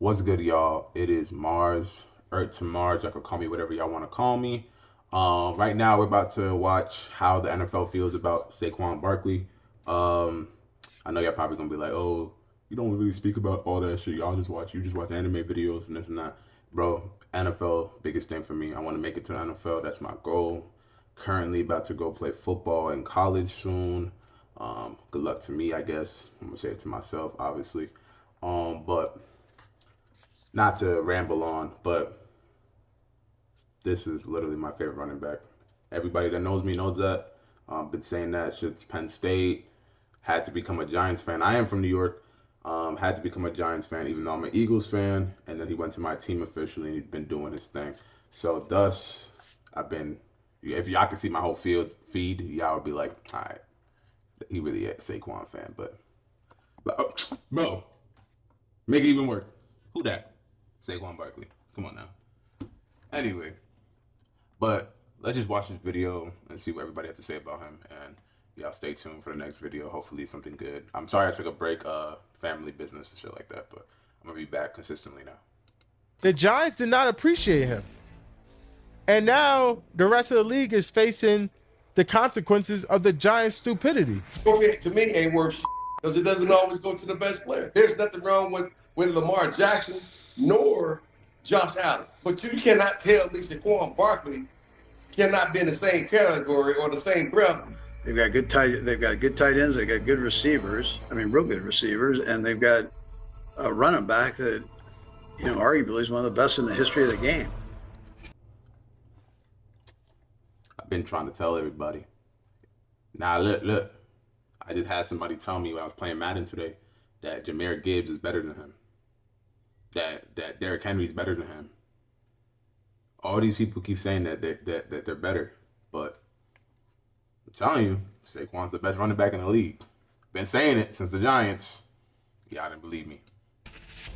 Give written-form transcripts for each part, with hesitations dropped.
What's good, y'all? It is Mars, Earth to Mars. Y'all can call me whatever y'all want to call me. Right now, we're about to watch how the NFL feels about Saquon Barkley. Um, I know y'all probably gonna be like, "Oh, you don't really speak about all that shit. You just watch anime videos and this and that." Bro, NFL biggest thing for me. I want to make it to the NFL. That's my goal. Currently about to go play football in college soon. Good luck to me, I guess. I'm gonna say it to myself, obviously. But not to ramble on, but this is literally my favorite running back. Everybody that knows me knows that. Been saying that shit's Penn State. Had to become a Giants fan. I am from New York. Had to become a Giants fan, even though I'm an Eagles fan. And then he went to my team officially, and he's been doing his thing. So thus, I've been. If y'all can see my whole feed, y'all would be like, all right, he really a Saquon fan. But bro, make it even worse. Who that? Saquon Barkley. Come on now. Anyway, but let's just watch this video and see what everybody has to say about him. And y'all stay tuned for the next video. Hopefully something good. I'm sorry I took a break, family business and shit like that, but I'm gonna be back consistently now. The Giants did not appreciate him. And now the rest of the league is facing the consequences of the Giants' stupidity. To me, ain't worth shit because it doesn't always go to the best player. There's nothing wrong with Lamar Jackson nor Josh Allen. But you cannot tell me Saquon Barkley cannot be in the same category or the same breath. They've got good tight ends, they've got good receivers. I mean, real good receivers, and they've got a running back that, arguably is one of the best in the history of the game. I've been trying to tell everybody. Now look. I just had somebody tell me when I was playing Madden today that Jahmyr Gibbs is better than him. That Derrick Henry's better than him. All these people keep saying that they're better, but I'm telling you, Saquon's the best running back in the league. Been saying it since the Giants. Y'all didn't believe me.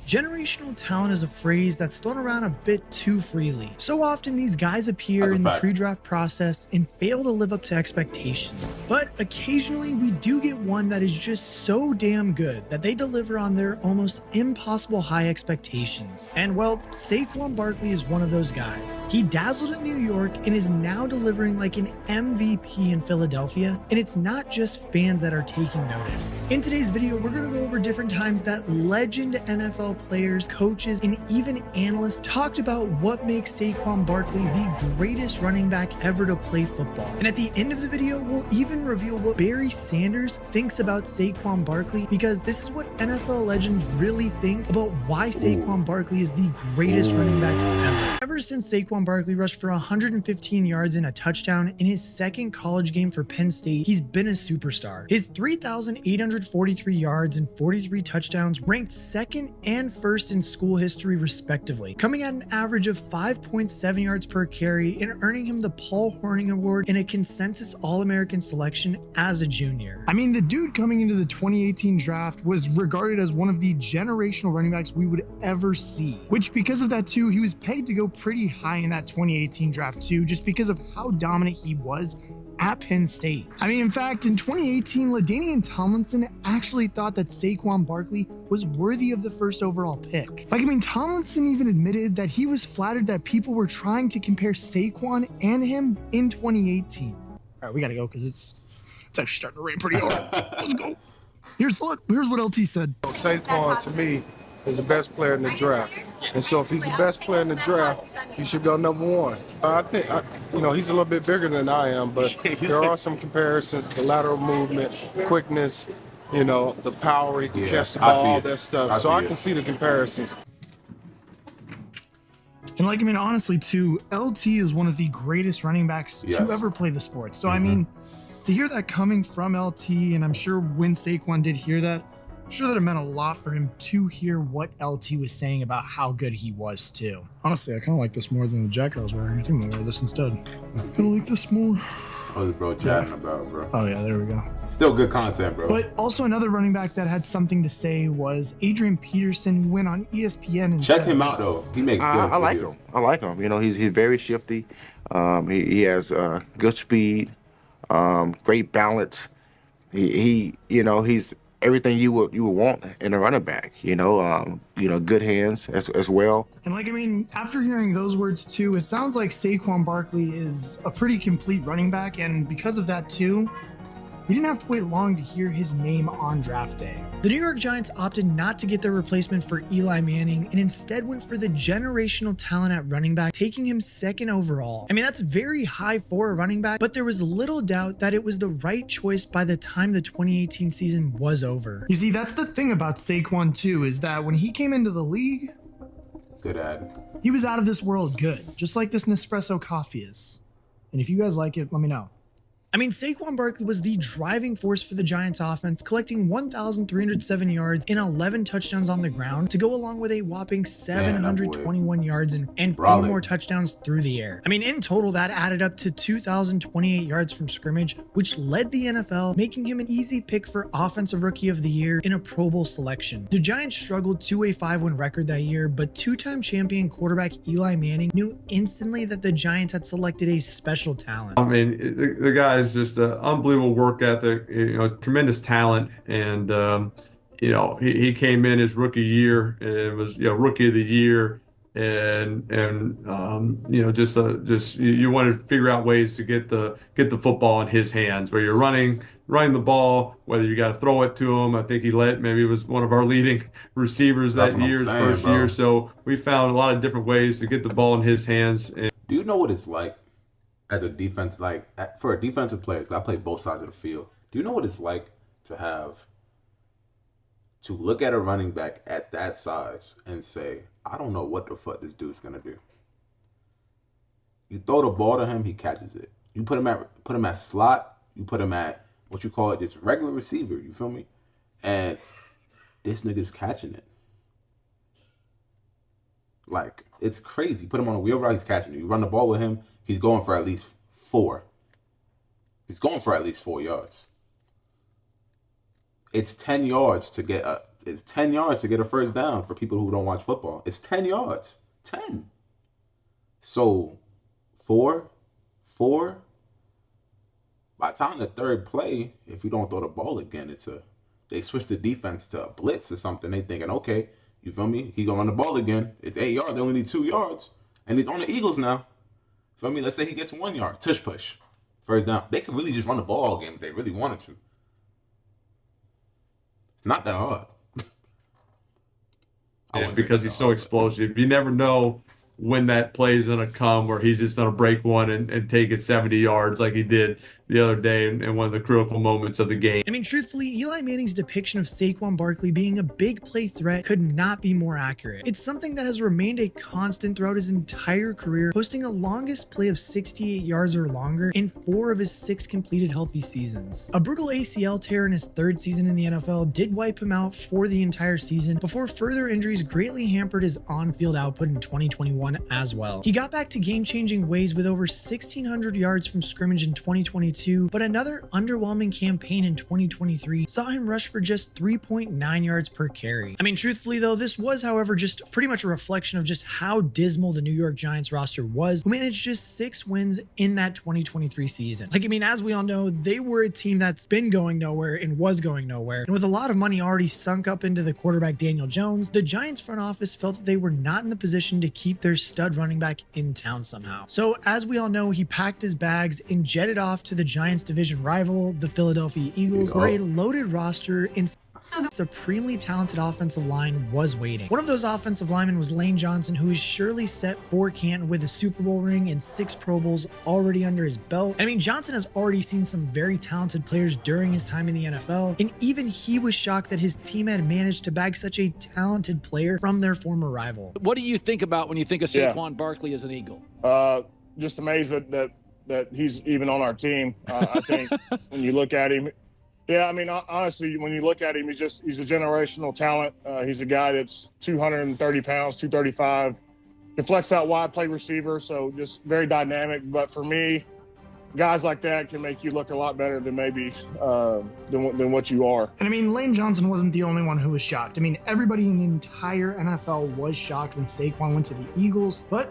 Generational talent is a phrase that's thrown around a bit too freely. So often these guys appear in the pre-draft process and fail to live up to expectations. But occasionally we do get one that is just so damn good that they deliver on their almost impossible high expectations. And well, Saquon Barkley is one of those guys. He dazzled in New York and is now delivering like an MVP in Philadelphia, and it's not just fans that are taking notice. In today's video, we're gonna go over different times that legend NFL players, coaches, and even analysts talked about what makes Saquon Barkley the greatest running back ever to play football. And at the end of the video, we'll even reveal what Barry Sanders thinks about Saquon Barkley, because this is what NFL legends really think about why Saquon Barkley is the greatest running back ever. Ever since Saquon Barkley rushed for 115 yards and a touchdown in his second college game for Penn State, he's been a superstar. His 3,843 yards and 43 touchdowns ranked second and first in school history respectively, coming at an average of 5.7 yards per carry and earning him the Paul Hornung Award and a consensus All-American selection as a junior. I mean, the dude coming into the 2018 draft was regarded as one of the generational running backs we would ever see, which because of that too, he was pegged to go pretty high in that 2018 draft too, just because of how dominant he was at Penn State. I mean, in fact, in 2018, LaDainian Tomlinson actually thought that Saquon Barkley was worthy of the first overall pick. Tomlinson even admitted that he was flattered that people were trying to compare Saquon and him in 2018. All right, we gotta go because it's actually starting to rain pretty hard. Let's go. Here's what LT said. Saquon, to me, is the best player in the draft. And so if he's the best player in the draft, he should go number one. I think, he's a little bit bigger than I am, but there are some comparisons, the lateral movement, quickness, the power, he can catch the ball, all that stuff. So I can see the comparisons. And honestly too, LT is one of the greatest running backs to ever play the sport. So to hear that coming from LT, and I'm sure when Saquon did hear that, I'm sure that it meant a lot for him to hear what LT was saying about how good he was too. Honestly, I kind of like this more than the jacket I was wearing. I think I'm gonna wear this instead. I kind of like this more. What was bro chatting about, bro? Oh yeah, there we go. Still good content, bro. But also another running back that had something to say was Adrian Peterson, who went on ESPN and check him out though. He makes good I like him. I like him. He's very shifty. He has good speed, great balance. He's everything you would want in a running back. Good hands as well. And after hearing those words too, it sounds like Saquon Barkley is a pretty complete running back, and because of that too, he didn't have to wait long to hear his name on draft day. The New York Giants opted not to get their replacement for Eli Manning and instead went for the generational talent at running back, taking him 2nd overall. That's very high for a running back, but there was little doubt that it was the right choice by the time the 2018 season was over. You see, that's the thing about Saquon too, is that when he came into the league, good ad. He was out of this world good, just like this Nespresso coffee is. And if you guys like it, let me know. Saquon Barkley was the driving force for the Giants offense, collecting 1,307 yards and 11 touchdowns on the ground to go along with a whopping 721 yards and 4 more touchdowns through the air. In total, that added up to 2,028 yards from scrimmage, which led the NFL, making him an easy pick for Offensive Rookie of the Year in a Pro Bowl selection. The Giants struggled to a 5-win record that year, but 2-time champion quarterback Eli Manning knew instantly that the Giants had selected a special talent. The guy is just an unbelievable work ethic, tremendous talent, and he came in his rookie year and was rookie of the year, and you want to figure out ways to get the football in his hands, where you're running the ball, whether you got to throw it to him. I think he was one of our leading receivers that year, his first year. So we found a lot of different ways to get the ball in his hands. Do you know what it's like as a defense, for a defensive player? I play both sides of the field. Do you know what it's like to look at a running back at that size and say, I don't know what the fuck this dude's gonna do? You throw the ball to him, he catches it. You put him at slot, you put him at what you call it, just regular receiver, you feel me? And this nigga's catching it. It's crazy. You put him on a wheel route, he's catching it. You run the ball with him, he's going for at least 4. He's going for at least 4 yards. It's 10 yards to get a first down for people who don't watch football. It's 10 yards. 10. So 4. By the time the third play, if you don't throw the ball again, they switch the defense to a blitz or something. They thinking, okay, you feel me? He gonna run the ball again. It's 8 yards. They only need 2 yards, and he's on the Eagles now. Feel me? Let's say he gets 1 yard. Tush push. First down. They could really just run the ball all game if they really wanted to. It's not that hard. Because he's so explosive. You never know when that play is going to come where he's just going to break one and take it 70 yards like he did the other day in one of the critical moments of the game. Truthfully, Eli Manning's depiction of Saquon Barkley being a big play threat could not be more accurate. It's something that has remained a constant throughout his entire career, posting a longest play of 68 yards or longer in 4 of his 6 completed healthy seasons. A brutal ACL tear in his 3rd season in the NFL did wipe him out for the entire season before further injuries greatly hampered his on-field output in 2021 as well. He got back to game-changing ways with over 1,600 yards from scrimmage in 2022, but another underwhelming campaign in 2023 saw him rush for just 3.9 yards per carry. Truthfully though, this was, however, just pretty much a reflection of just how dismal the New York Giants roster was, who managed just 6 wins in that 2023 season. As we all know, they were a team that's been going nowhere and was going nowhere. And with a lot of money already sunk up into the quarterback Daniel Jones, the Giants front office felt that they were not in the position to keep their stud running back in town somehow. So as we all know, he packed his bags and jetted off to the Giants division rival, the Philadelphia Eagles, where a loaded roster and supremely talented offensive line was waiting. One of those offensive linemen was Lane Johnson, who is surely set for Canton with a Super Bowl ring and 6 Pro Bowls already under his belt. Johnson has already seen some very talented players during his time in the NFL, and even he was shocked that his team had managed to bag such a talented player from their former rival. What do you think about when you think of Saquon Barkley as an Eagle? Just amazed that he's even on our team. I think when you look at him, honestly, when you look at him, he's a generational talent. He's a guy that's 230 pounds, 235. Can flex out wide, play receiver, so just very dynamic. But for me, guys like that can make you look a lot better than maybe than what you are. And Lane Johnson wasn't the only one who was shocked. Everybody in the entire NFL was shocked when Saquon went to the Eagles, but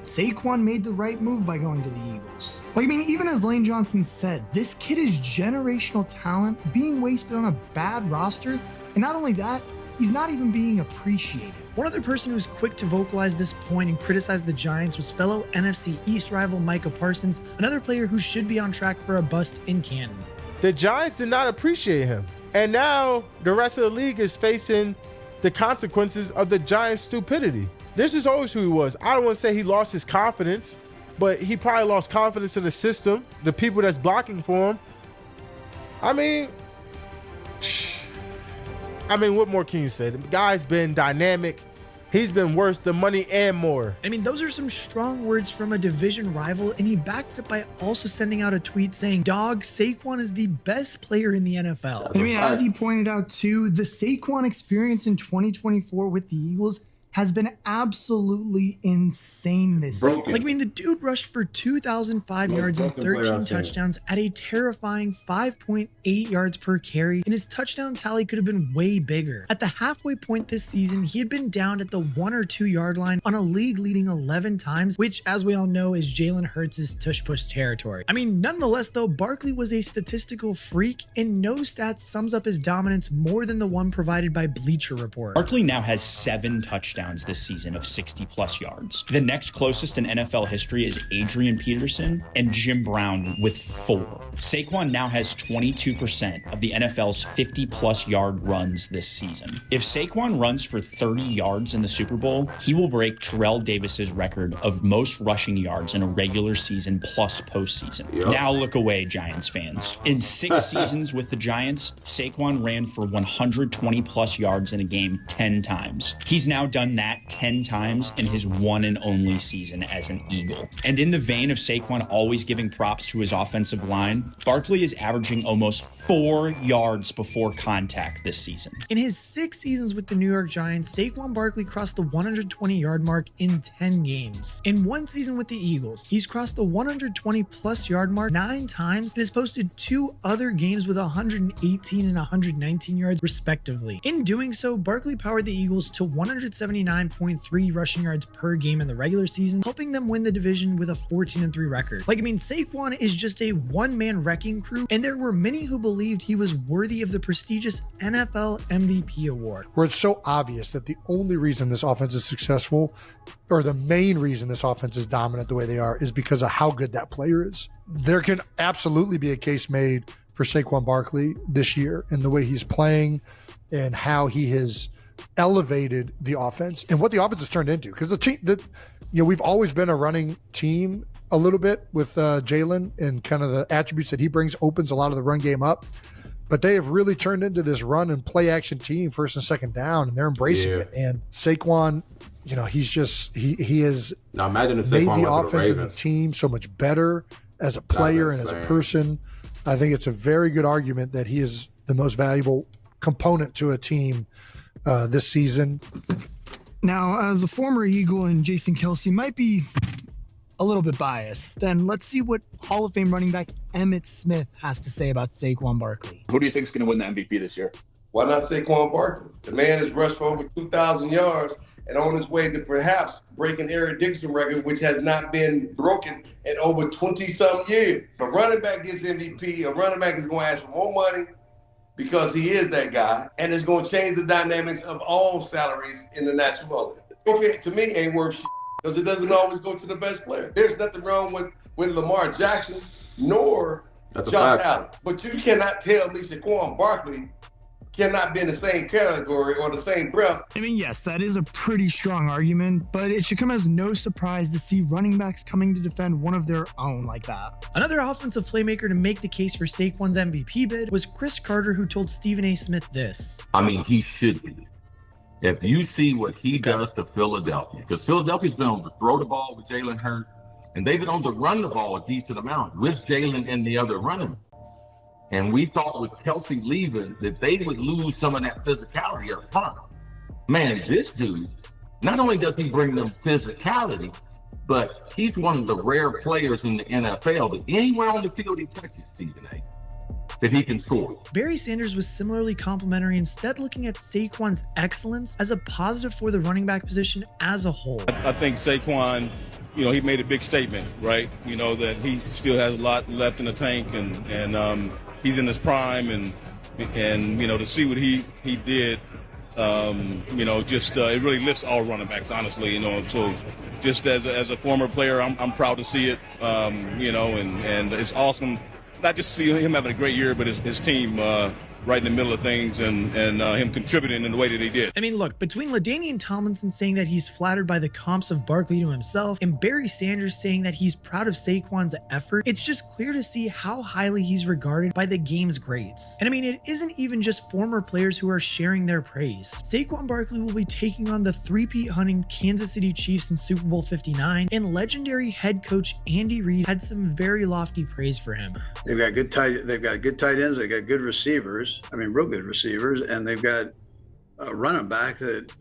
Saquon made the right move by going to the Eagles. Like, I mean, even as Lane Johnson said, this kid is generational talent being wasted on a bad roster. And not only that, he's not even being appreciated. One other person who's quick to vocalize this point and criticize the Giants was fellow NFC East rival Micah Parsons, another player who should be on track for a bust in Canton. The Giants did not appreciate him. And now the rest of the league is facing the consequences of the Giants' stupidity. This is always who he was. I don't want to say he lost his confidence, but he probably lost confidence in the system, the people that's blocking for him. I mean, what more can you say? The guy's been dynamic. He's been worth the money and more. I mean, those are some strong words from a division rival, and he backed it up by also sending out a tweet saying, "Dog, Saquon is the best player in the NFL." I mean, as he pointed out too, the Saquon experience in 2024 with the Eagles has been absolutely insane this year. Like, I mean, the dude rushed for 2,005 yards and 13 touchdowns at a terrifying 5.8 yards per carry, and his touchdown tally could have been way bigger. At the halfway point this season, he had been down at the 1 or 2 yard line on a league-leading 11 times, which, as we all know, is Jalen Hurts' tush-push territory. I mean, nonetheless, though, Barkley was a statistical freak, and no stats sums up his dominance more than the one provided by Bleacher Report. Barkley now has 7 touchdowns this season of 60-plus yards. The next closest in NFL history is Adrian Peterson and Jim Brown with 4. Saquon now has 22% of the NFL's 50-plus yard runs this season. If Saquon runs for 30 yards in the Super Bowl, he will break Terrell Davis's record of most rushing yards in a regular season plus postseason. Yep. Now look away, Giants fans. In 6 seasons with the Giants, Saquon ran for 120-plus yards in a game 10 times. He's now done that 10 times in his one and only season as an Eagle. And in the vein of Saquon always giving props to his offensive line, Barkley is averaging almost 4 yards before contact this season. In his 6 seasons with the New York Giants, Saquon Barkley crossed the 120-yard mark in 10 games. In 1 season with the Eagles, he's crossed the 120-plus yard mark 9 times and has posted 2 other games with 118 and 119 yards respectively. In doing so, Barkley powered the Eagles to 179.3 rushing yards per game in the regular season, helping them win the division with a 14-3 record. Like, I mean, Saquon is just a one-man wrecking crew, and there were many who believed he was worthy of the prestigious NFL MVP award. Where it's so obvious that the only reason this offense is successful, or the main reason this offense is dominant the way they are, is because of how good that player is. There can absolutely be a case made for Saquon Barkley this year and the way he's playing and how he has elevated the offense and what the offense has turned into. Because the team that, you know, we've always been a running team a little bit with Jalen, and kind of the attributes that he brings opens a lot of the run game up. But they have really turned into this run and play action team, first and second down, and they're embracing it. And Saquon, you know, he's just he has now imagine if made Saquon the offense and the team so much better as a player and as a person. I think it's a very good argument that he is the most valuable component to a team this season. Now, as a former Eagle and Jason Kelce might be a little bit biased, then let's see what Hall of Fame running back Emmitt Smith has to say about Saquon Barkley. Who do you think is going to win the MVP this year? Why not Saquon Barkley? The man has rushed for over 2,000 yards and on his way to perhaps breaking Eric Dixon's record, which has not been broken in over 20-some years. A running back gets MVP. A running back is going to ask for more money because he is that guy, and it's going to change the dynamics of all salaries in the National League. Trophy, to me, ain't worth shit because it doesn't always go to the best player. There's nothing wrong with Lamar Jackson nor Josh Allen. But you cannot tell me Saquon Barkley cannot be in the same category or the same breath. I mean, yes, that is a pretty strong argument, but it should come as no surprise to see running backs coming to defend one of their own like that. Another offensive playmaker to make the case for Saquon's MVP bid was Chris Carter, who told Stephen A. Smith this. I mean, he should be. If you see what he does to Philadelphia, because Philadelphia's been able to throw the ball with Jalen Hurts, and they've been able to run the ball a decent amount with Jalen and the other running. And we thought with Kelce leaving that they would lose some of that physicality up front. Man, this dude, not only does he bring them physicality, but he's one of the rare players in the NFL that anywhere on the field he touches, Stephen A., that he can score. Barry Sanders was similarly complimentary, instead looking at Saquon's excellence as a positive for the running back position as a whole. I think Saquon, he made a big statement, right? That he still has a lot left in the tank, and he's in his prime, and to see what he did, it really lifts all running backs, honestly. So just as a former player, I'm proud to see it, and it's awesome not just to see him having a great year, but his team right in the middle of things, and him contributing in the way that he did. I mean, look, between LaDainian Tomlinson saying that he's flattered by the comps of Barkley to himself and Barry Sanders saying that he's proud of Saquon's effort, it's just clear to see how highly he's regarded by the game's greats. And I mean, it isn't even just former players who are sharing their praise. Saquon Barkley will be taking on the three-peat hunting Kansas City Chiefs in Super Bowl 59, and legendary head coach Andy Reid had some very lofty praise for him. They've got good tight ends, they've got good receivers. I mean, real good receivers, and they've got a running back that,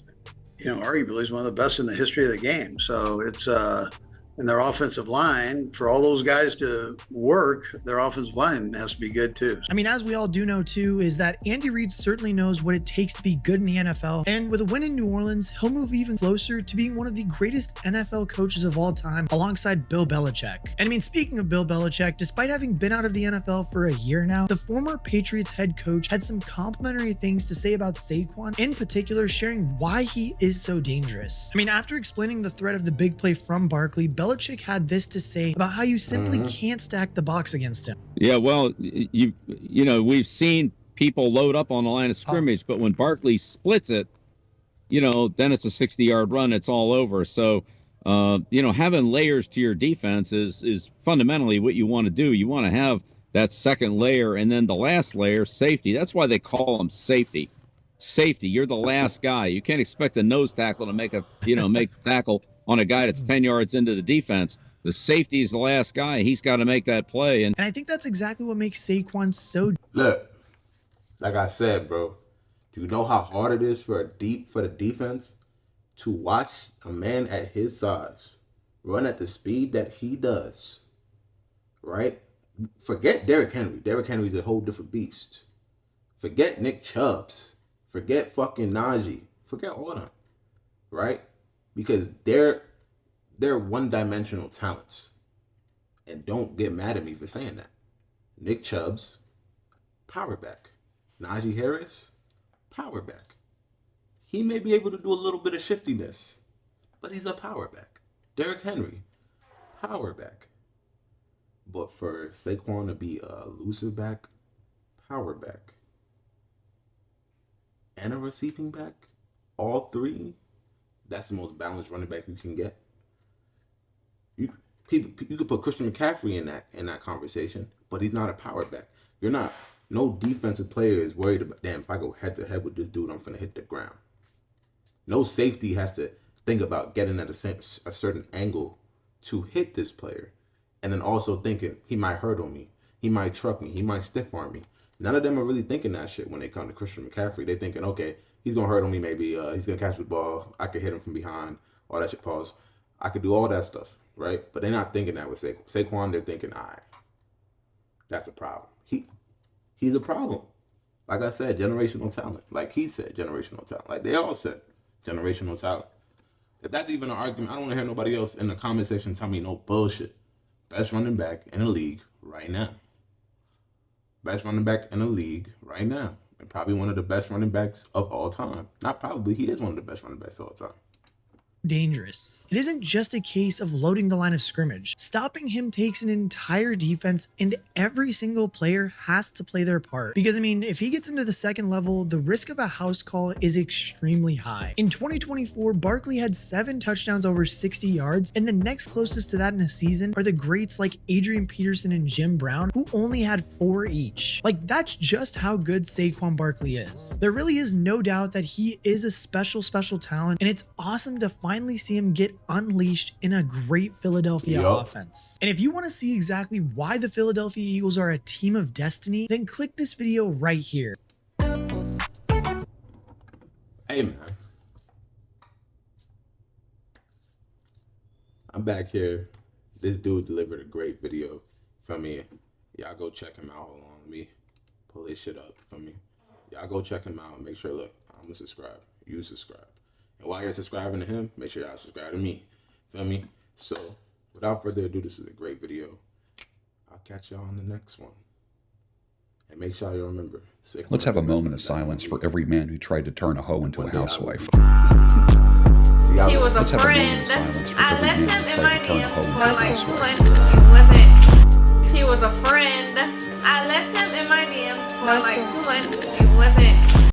arguably is one of the best in the history of the game. So it's and their offensive line, for all those guys to work, their offensive line has to be good too. I mean, as we all do know too, is that Andy Reid certainly knows what it takes to be good in the NFL. And with a win in New Orleans, he'll move even closer to being one of the greatest NFL coaches of all time alongside Bill Belichick. And I mean, speaking of Bill Belichick, despite having been out of the NFL for a year now, the former Patriots head coach had some complimentary things to say about Saquon, in particular sharing why he is so dangerous. I mean, after explaining the threat of the big play from Barkley, Belichick had this to say about how you simply can't stack the box against him. Yeah, well, we've seen people load up on the line of scrimmage, but when Barkley splits it, then it's a 60-yard run. It's all over. So, having layers to your defense is fundamentally what you want to do. You want to have that second layer, and then the last layer, safety. That's why they call them safety. Safety. You're the last guy. You can't expect a nose tackle to make make tackle on a guy that's 10 yards into the defense. The safety is the last guy. He's got to make that play. And I think that's exactly what makes Saquon so... Look, like I said, bro, do you know how hard it is for the defense to watch a man at his size run at the speed that he does, right? Forget Derrick Henry. Derrick Henry's a whole different beast. Forget Nick Chubbs. Forget fucking Najee. Forget all of them, right? Because they're one-dimensional talents. And don't get mad at me for saying that. Nick Chubbs, power back. Najee Harris, power back. He may be able to do a little bit of shiftiness, but he's a power back. Derrick Henry, power back. But for Saquon to be a elusive back, power back, and a receiving back, all three, that's the most balanced running back you can get. You could put Christian McCaffrey in that conversation, but he's not a power back. No defensive player is worried about, damn, if I go head to head with this dude, I'm finna hit the ground. No safety has to think about getting at a certain angle to hit this player. And then also thinking, he might hurdle me, he might truck me, he might stiff arm me. None of them are really thinking that shit when they come to Christian McCaffrey. They're thinking, okay, he's going to hurdle me maybe. He's going to catch the ball. I could hit him from behind. All that shit, pause. I could do all that stuff, right? But they're not thinking that with Saquon. They're thinking, all right, that's a problem. He's a problem. Like I said, generational talent. Like he said, generational talent. Like they all said, generational talent. If that's even an argument, I don't want to hear nobody else in the comment section tell me no bullshit. Best running back in the league right now. Best running back in the league right now. And probably one of the best running backs of all time. Not probably, he is one of the best running backs of all time. Dangerous. It isn't just a case of loading the line of scrimmage. Stopping him takes an entire defense, and every single player has to play their part. Because, I mean, if he gets into the second level, the risk of a house call is extremely high. In 2024, Barkley had 7 touchdowns over 60 yards, and the next closest to that in a season are the greats like Adrian Peterson and Jim Brown, who only had 4 each. Like, that's just how good Saquon Barkley is. There really is no doubt that he is a special talent, and it's awesome to finally see him get unleashed in a great Philadelphia offense. And if you want to see exactly why the Philadelphia Eagles are a team of destiny, then click this video right here. Hey man, I'm back here. This dude delivered a great video for me. Y'all go check him out. Hold on, let me pull this shit up for me. Y'all go check him out and make sure, look, I'm gonna subscribe. You subscribe. And while you're subscribing to him, make sure y'all subscribe to me. Feel me? So without further ado, this is a great video. I'll catch y'all on the next one. And make sure you remember. Let's have a moment of silence for every man who tried to turn a hoe into a housewife. He was a friend. I let him in my DMs for like 2 months. He was a friend. I let him in my DMs for like 2 months. He wasn't.